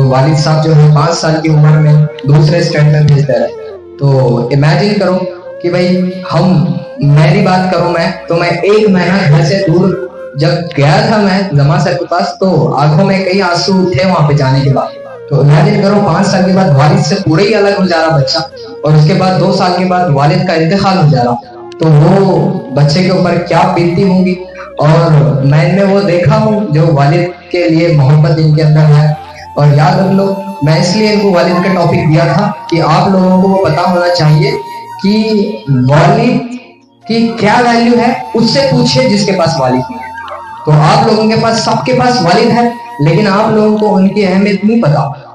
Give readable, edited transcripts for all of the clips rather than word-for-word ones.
वालिद साहब जो है 5 साल की उम्र में दूसरे स्टेट में भेज दे रहे हैं। तो इमेजिन करो कि भाई मेरी बात करूं मैं 1 महीना घर से दूर जब गया था मैं जमा सर के पास, तो आंखों में कई आंसू थे वहां पे जाने के बाद। तो इमेजिन करो 5 साल के बाद वालिद से पूरे ही अलग हो जा रहा बच्चा, और उसके बाद 2 साल के बाद वालिद का इंतकाल हो जा रहा। तो वो बच्चे के ऊपर क्या बीतती होंगी। और मैंने वो देखा हूँ जो वालिद के लिए मोहब्बत इनके अंदर है। और याद रख लो, मैं इसलिए इनको वालिद का टॉपिक दिया था कि आप लोगों को पता होना चाहिए कि वालिद की क्या वैल्यू है, उससे पूछिए जिसके पास वालिद नहीं है। तो आप लोगों के पास, सबके पास वालिद है, लेकिन आप लोगों को उनकी अहमियत नहीं पता।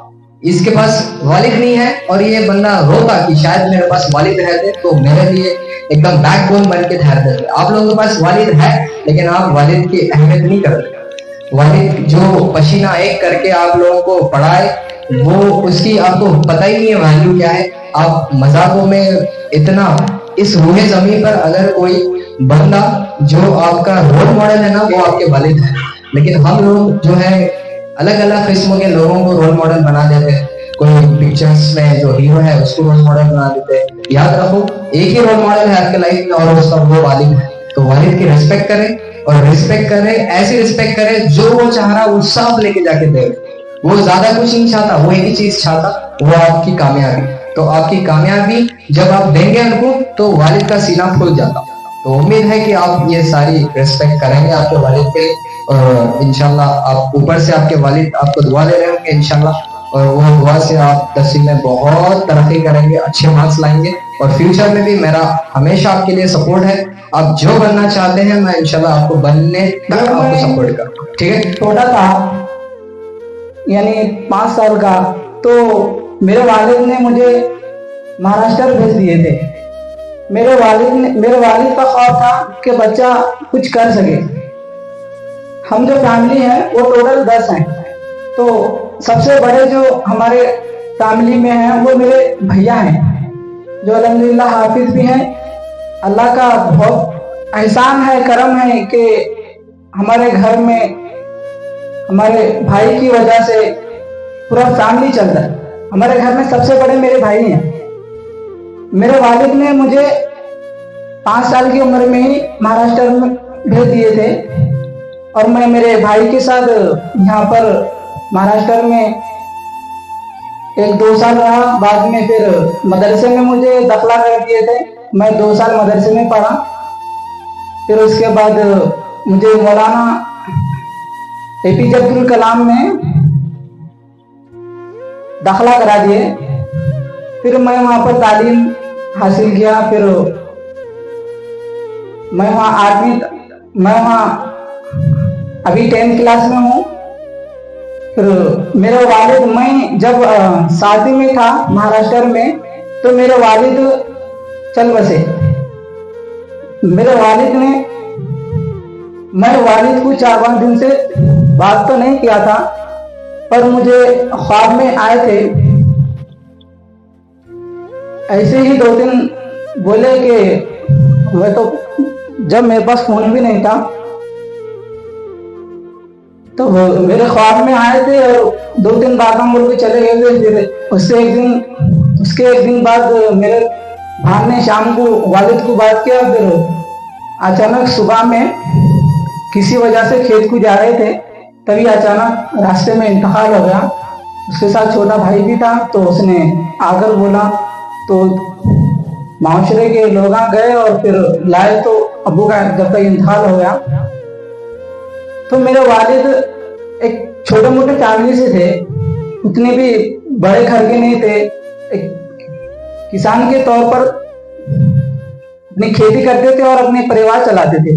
इसके पास वालिद नहीं है और ये बंदा रोता कि शायद मेरे पास वालिद रहते तो मेरे लिए एकदम बैकबोन बन के ठहरते थे। आप लोगों के पास वालिद है, लेकिन आप वालिद की अहमियत नहीं करते। वालिद जो पसीना एक करके आप लोगों को पढ़ाए, वो उसकी आपको पता ही नहीं है वैल्यू क्या है। आप मजाकों में इतना, इस रूहे जमीन पर अगर कोई बंदा जो आपका रोल मॉडल है ना, वो आपके वालिद है। लेकिन हम लोग जो है अलग अलग किस्मों के लोगों को रोल मॉडल बना देते हैं। कोई पिक्चर्स में जो हीरो है उसको रोल मॉडल बना देते हैं। याद रखो, एक ही रोल मॉडल है आपके लाइफ में और उसका वो वालिद है। तो वालिद की रिस्पेक्ट करें, और रिस्पेक्ट करें, ऐसी रिस्पेक्ट करें जो वो चाह रहा है वो सब लेके जाके दे। वो ज्यादा कुछ नहीं चाहता, वो एक ही चीज चाहता, वो आपकी कामयाबी। तो आपकी कामयाबी जब आप देंगे उनको, तो वालिद का सीना खुल जाता। तो उम्मीद है कि आप ये सारी रिस्पेक्ट करेंगे आपके वालिद के, और इंशाल्लाह आप ऊपर से आपके वालिद आपको दुआ दे रहे होंगे इंशाल्लाह, और वो दुआ से आप 10वीं में बहुत तरक्की करेंगे, अच्छे मार्क्स लाएंगे। और फ्यूचर में भी मेरा हमेशा आपके लिए सपोर्ट है। आप जो बनना चाहते हैं मैं इंशाल्लाह आपको बनने तक आपको सपोर्ट करूंगा। ठीक है। छोटा था, यानी 5 साल का, तो मेरे वालिद ने मुझे महाराष्ट्र भेज दिए थे। मेरे वालिद का ख्वाब था कि बच्चा कुछ कर सके। हम जो फैमिली है वो टोटल 10 हैं। तो सबसे बड़े जो हमारे फैमिली में हैं वो मेरे भैया हैं, जो अल्हम्दुलिल्लाह हाफिज भी हैं। अल्लाह का बहुत एहसान है, करम है कि हमारे घर में हमारे भाई की वजह से पूरा फैमिली चल रहा है। हमारे घर में सबसे बड़े मेरे भाई हैं। मेरे वालिद ने मुझे 5 साल की उम्र में ही महाराष्ट्र में भेज दिए थे, और मैं मेरे भाई के साथ यहाँ पर महाराष्ट्र में 1-2 साल रहा। बाद में फिर मदरसे में मुझे दाखिला कर दिए थे। मैं 2 साल मदरसे में पढ़ा। फिर उसके बाद मुझे मौलाना APJ अब्दुल कलाम में दाखिला करा दिए। फिर मैं वहां पर तालीम हासिल किया। फिर मैं वहाँ अभी 10th क्लास में हूँ। फिर मेरे वालिद, मैं जब 7वीं में था महाराष्ट्र में, तो मेरे वालिद चल बसे। मेरे वालिद ने, मैं वालिद को 4-5 दिन से बात तो नहीं किया था, पर मुझे ख्वाब में आए थे। ऐसे ही 2 दिन बोले कि मैं तो, जब मेरे पास फोन भी नहीं था, तो मेरे ख्वाब में आए थे और 2 दिन बाद हम बोल के चले गए थे। फिर उसके एक दिन बाद मेरे भाई ने शाम को वालिद को बात किया। फिर अचानक सुबह में किसी वजह से खेत को जा रहे थे, तभी अचानक रास्ते में इंतकाल हो गया। उसके साथ छोटा भाई भी था, तो उसने आकर बोला, तो माशरे के लोग गए और फिर लाए, तो अबू का जब तक इंतकाल हो गया। तो मेरे वालिद एक छोटे मोटे फैमिली से थे, उतने भी बड़े घर के नहीं थे। एक किसान के तौर पर अपनी खेती करते थे और अपने परिवार चलाते थे।